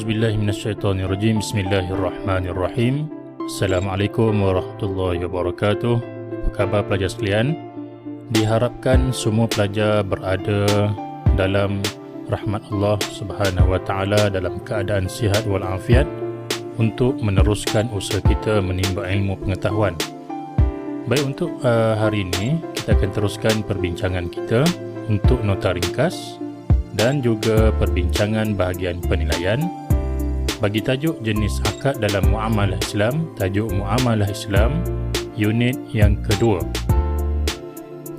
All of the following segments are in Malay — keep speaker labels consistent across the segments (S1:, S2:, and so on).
S1: A'udzubillahi minasyaitonirrajim. Bismillahirrahmanirrahim. Assalamualaikum warahmatullahi wabarakatuh. Apa khabar pelajar sekalian? Diharapkan semua pelajar berada dalam rahmat Allah Subhanahu wa taala dalam keadaan sihat walafiat untuk meneruskan usaha kita menimba ilmu pengetahuan. Baik, untuk hari ini kita akan teruskan perbincangan kita untuk nota ringkas dan juga perbincangan bahagian penilaian bagi tajuk jenis akad dalam muamalah Islam, tajuk muamalah Islam unit yang kedua.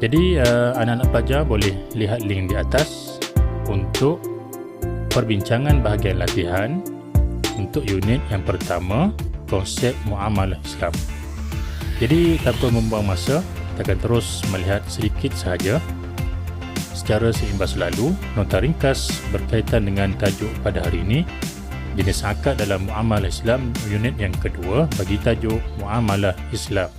S1: Jadi anak-anak pelajar boleh lihat link di atas untuk perbincangan bahagian latihan untuk unit yang pertama, konsep muamalah Islam. Jadi tanpa membuang masa, kita akan terus melihat sedikit sahaja secara seimbas lalu nota ringkas berkaitan dengan tajuk pada hari ini, jenis akad dalam muamalah Islam unit yang kedua bagi tajuk muamalah Islam.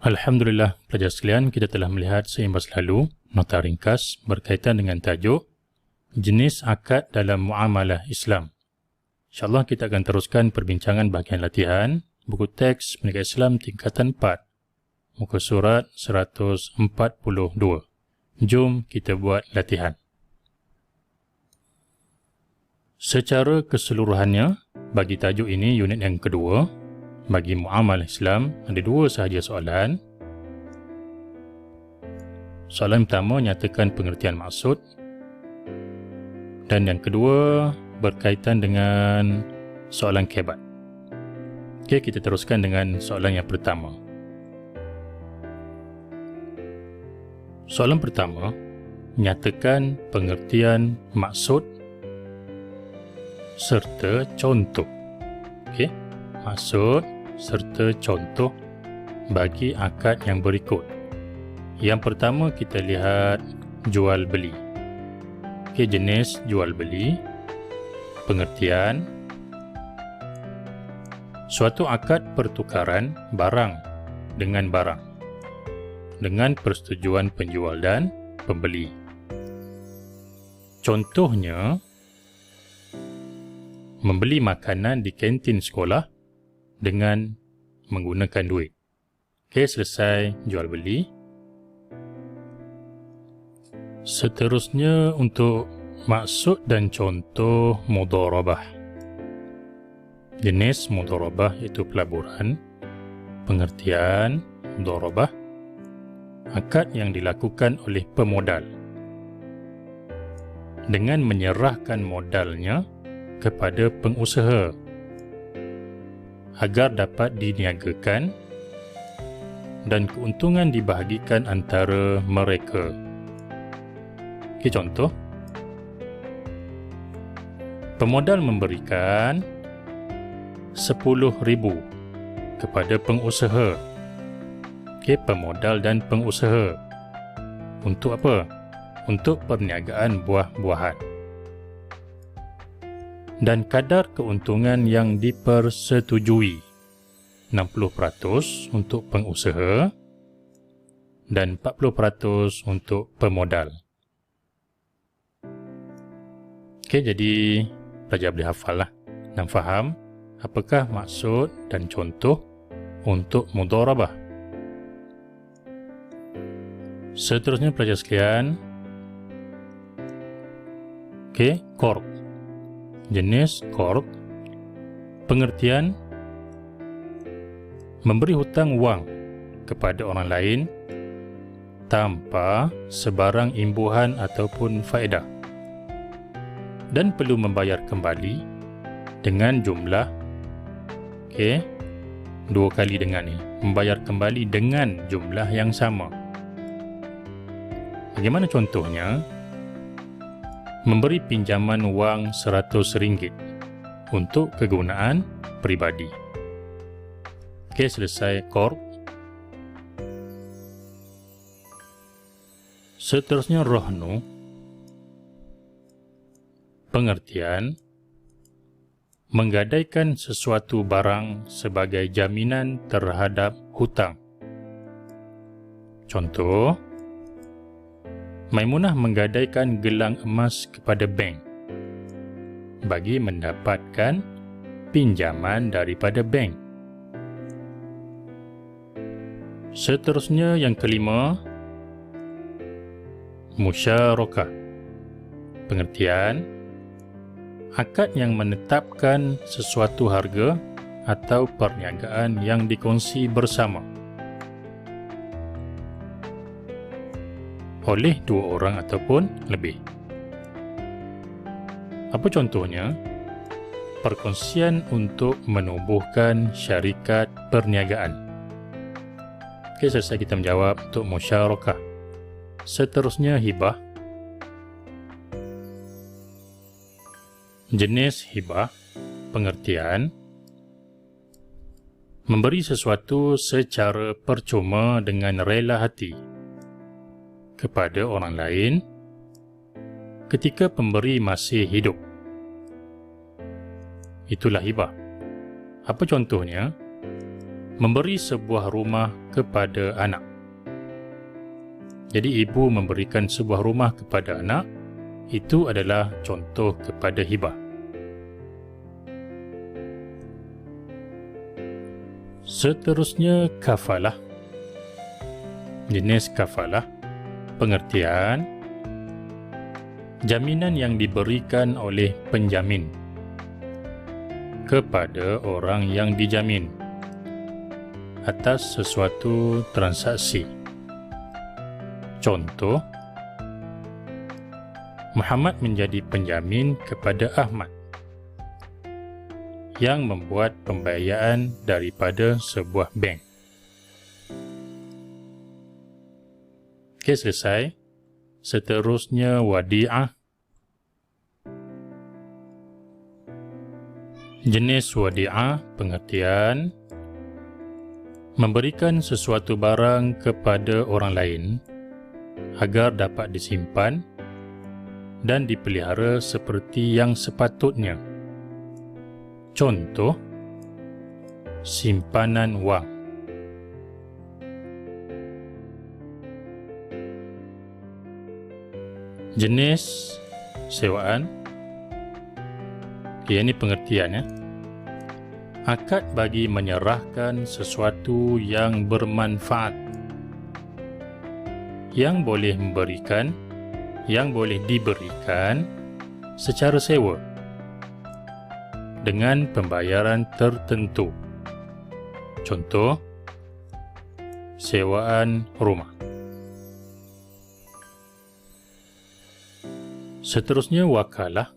S1: Alhamdulillah, pelajar sekalian, kita telah melihat seimbas lalu nota ringkas berkaitan dengan tajuk jenis akad dalam muamalah Islam. InsyaAllah kita akan teruskan perbincangan bahagian latihan buku teks Pendidikan Islam tingkatan 4, muka surat 142. Jom kita buat latihan. Secara keseluruhannya, bagi tajuk ini unit yang kedua, bagi muamalah Islam ada dua sahaja soalan. Soalan pertama, nyatakan pengertian maksud, dan yang kedua berkaitan dengan soalan kebat. Okey, kita teruskan dengan soalan yang pertama. Soalan pertama, nyatakan pengertian maksud serta contoh. Okey, maksud serta contoh bagi akad yang berikut. Yang pertama, kita lihat jual beli. Okey, jenis jual beli. Pengertian: suatu akad pertukaran barang dengan barang dengan persetujuan penjual dan pembeli. Contohnya, membeli makanan di kantin sekolah dengan menggunakan duit. Okey, selesai jual beli. Seterusnya untuk maksud dan contoh mudharabah. Jenis mudharabah iaitu pelaburan. Pengertian mudharabah, akad yang dilakukan oleh pemodal dengan menyerahkan modalnya kepada pengusaha agar dapat diniagakan dan keuntungan dibahagikan antara mereka. Okey, contoh. Pemodal memberikan 10,000 kepada pengusaha. Okey, pemodal dan pengusaha. Untuk apa? Untuk perniagaan buah-buahan. Dan kadar keuntungan yang dipersetujui 60% untuk pengusaha dan 40% untuk pemodal. Okey, jadi pelajar boleh hafal lah dan faham apakah maksud dan contoh untuk mudharabah. Seterusnya pelajar sekalian, okey, qard. Jenis qard, pengertian memberi hutang wang kepada orang lain tanpa sebarang imbuhan ataupun faedah dan perlu membayar kembali dengan jumlah, okey, dua kali dengan ni, membayar kembali dengan jumlah yang sama. Bagaimana contohnya? Memberi pinjaman wang RM100 untuk kegunaan peribadi. Okey, selesai qard. Seterusnya rahnu, pengertian menggadaikan sesuatu barang sebagai jaminan terhadap hutang. Contoh, Maimunah menggadaikan gelang emas kepada bank bagi mendapatkan pinjaman daripada bank. Seterusnya yang kelima, musyarakah. Pengertian, akad yang menetapkan sesuatu harga atau perniagaan yang dikongsi bersama oleh dua orang ataupun lebih. Apa contohnya? Perkongsian untuk menubuhkan syarikat perniagaan. Okey, selesai kita menjawab untuk musyarakah. Seterusnya hibah. Jenis hibah, pengertian memberi sesuatu secara percuma dengan rela hati kepada orang lain ketika pemberi masih hidup. Itulah hibah. Apa contohnya? Memberi sebuah rumah kepada anak. Jadi ibu memberikan sebuah rumah kepada anak, itu adalah contoh kepada hibah. Seterusnya kafalah. Jenis kafalah, pengertian jaminan yang diberikan oleh penjamin kepada orang yang dijamin atas sesuatu transaksi. Contoh, Muhammad menjadi penjamin kepada Ahmad yang membuat pembiayaan daripada sebuah bank. Okey, selesai. Seterusnya wadi'ah. Jenis wadi'ah, pengertian memberikan sesuatu barang kepada orang lain agar dapat disimpan dan dipelihara seperti yang sepatutnya. Contoh, simpanan wang. Jenis sewaan. Okay, ini pengertian ya. Akad bagi menyerahkan sesuatu yang bermanfaat, yang boleh memberikan, yang boleh diberikan secara sewa dengan pembayaran tertentu. Contoh, sewaan rumah. Seterusnya, wakalah.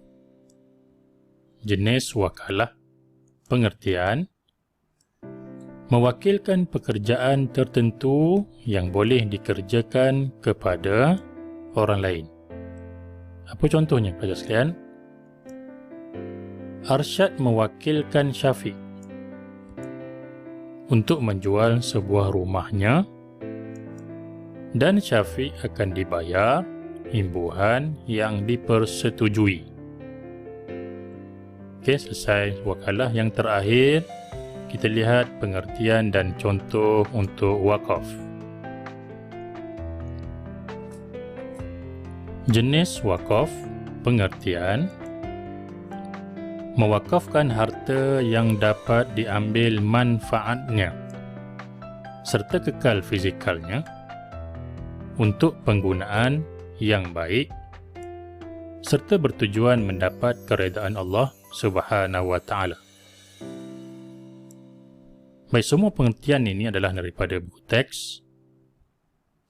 S1: Jenis wakalah. Pengertian: mewakilkan pekerjaan tertentu yang boleh dikerjakan kepada orang lain. Apa contohnya, pelajar sekalian? Arsyad mewakilkan Syafiq untuk menjual sebuah rumahnya dan Syafiq akan dibayar imbuhan yang dipersetujui. Okey, selesai wakalah. Yang terakhir, kita lihat pengertian dan contoh untuk wakaf. Jenis wakaf. Pengertian: mewakafkan harta yang dapat diambil manfaatnya serta kekal fizikalnya untuk penggunaan yang baik serta bertujuan mendapat keredaan Allah Subhanahu wa ta'ala. Baik, semua pengertian ini adalah daripada buku teks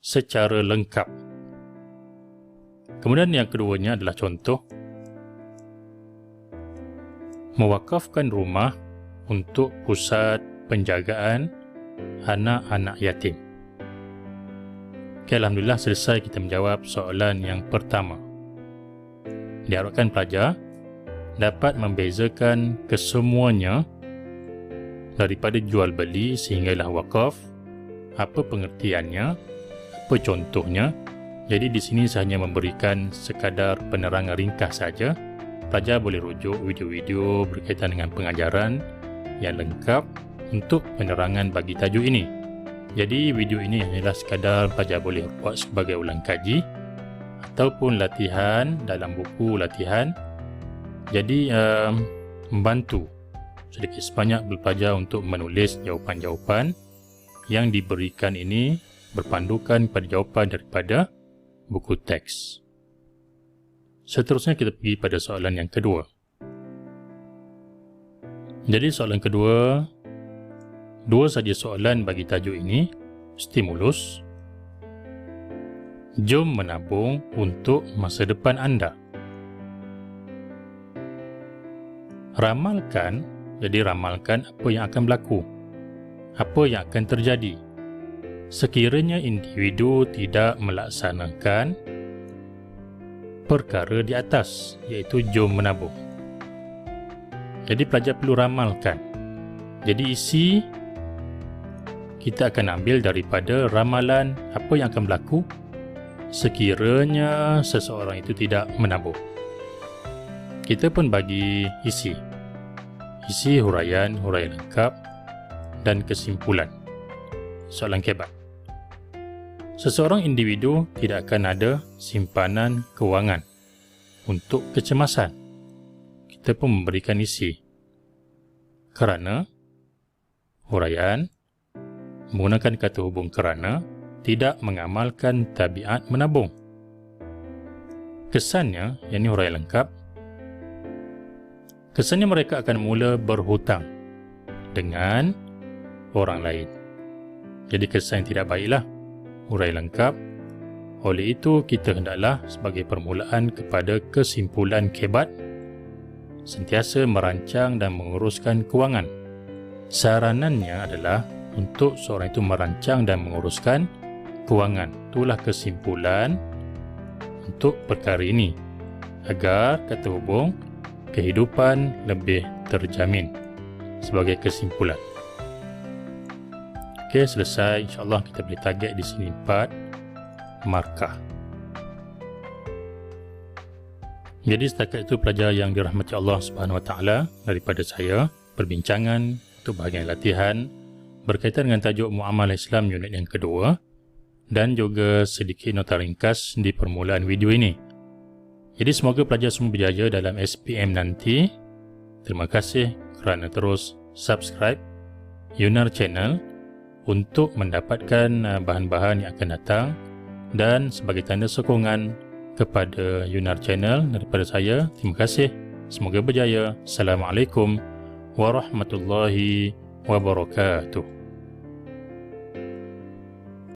S1: secara lengkap. Kemudian yang keduanya adalah contoh. Mewakafkan rumah untuk pusat penjagaan anak-anak yatim. Okay, Alhamdulillah, selesai kita menjawab soalan yang pertama. Diharapkan pelajar dapat membezakan kesemuanya daripada jual beli sehinggalah wakaf, apa pengertiannya, apa contohnya. Jadi di sini saya hanya memberikan sekadar penerangan ringkas saja. Pelajar boleh rujuk video-video berkaitan dengan pengajaran yang lengkap untuk penerangan bagi tajuk ini. Jadi video ini hanyalah sekadar pelajar boleh buat sebagai ulang kaji ataupun latihan dalam buku latihan. Jadi membantu sedikit sebanyak pelajar untuk menulis jawapan-jawapan yang diberikan ini berpandukan pada jawapan daripada buku teks. Seterusnya kita pergi pada soalan yang kedua. Jadi soalan kedua, dua saja soalan bagi tajuk ini, stimulus. Jom menabung untuk masa depan anda. Ramalkan, jadi ramalkan apa yang akan berlaku, apa yang akan terjadi sekiranya individu tidak melaksanakan perkara di atas, iaitu jom menabung. Jadi pelajar perlu ramalkan. Jadi isi kita akan ambil daripada ramalan apa yang akan berlaku sekiranya seseorang itu tidak menabung. Kita pun bagi isi huraian lengkap dan kesimpulan. Soalan kebat. Seseorang individu tidak akan ada simpanan kewangan untuk kecemasan. Kita pun memberikan isi. Kerana huraian menggunakan kata hubung kerana tidak mengamalkan tabiat menabung. Kesannya, yakni huraian lengkap, kesannya mereka akan mula berhutang dengan orang lain. Jadi kesan yang tidak baiklah. Huraian lengkap. Oleh itu, kita hendaklah sebagai permulaan kepada kesimpulan kebat, sentiasa merancang dan menguruskan kewangan. Saranannya adalah untuk seorang itu merancang dan menguruskan kewangan. Itulah kesimpulan untuk perkara ini, agar kata hubung kehidupan lebih terjamin sebagai kesimpulan. Okey, selesai. InsyaAllah kita boleh target di sini 4 markah. Jadi setakat itu pelajar yang dirahmati Allah Subhanahu Wa Taala, daripada saya perbincangan untuk bahagian latihan berkaitan dengan tajuk Muamalah Islam unit yang kedua dan juga sedikit nota ringkas di permulaan video ini. Jadi semoga pelajar semua berjaya dalam SPM nanti. Terima kasih kerana terus subscribe Yunar Channel untuk mendapatkan bahan-bahan yang akan datang, dan sebagai tanda sokongan kepada Yunar Channel daripada saya, terima kasih. Semoga berjaya. Assalamualaikum warahmatullahi wabarakatuh.